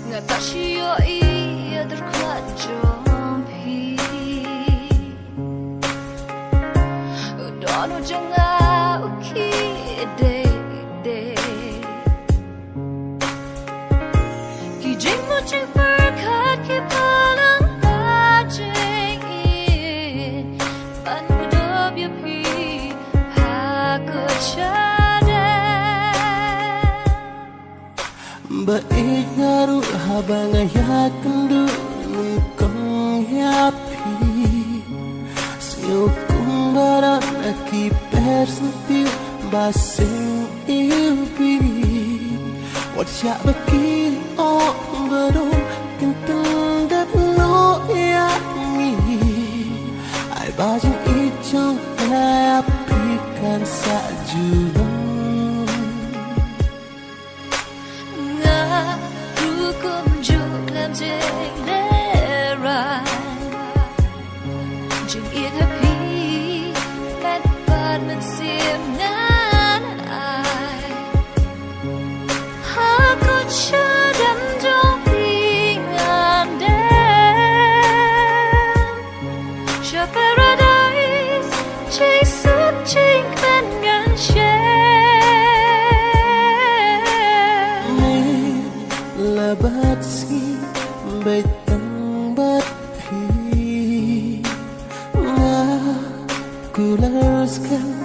Ngatashio ia terkelajompi Dono jangan ukide Kijing mo jing berkat kipalang ajing Ban mudab ya pi aku cade Baik ngaruh habang ayat kendu Kong yapi Siyo kumbaran N.P.S.Suting basing ilpi Wat siya baki o baru Kentang dat no yami Ay bajing ichong Apikan sa julong Jing lera Jing yên happy Mát bát mình xiêm ngán ai Ha có chưa đắm trong bình an đêm Cho paradise Chỉ suốt chính bên ngàn chen Mình là bát sĩ Bay tăng bát hi Nga ku laraskan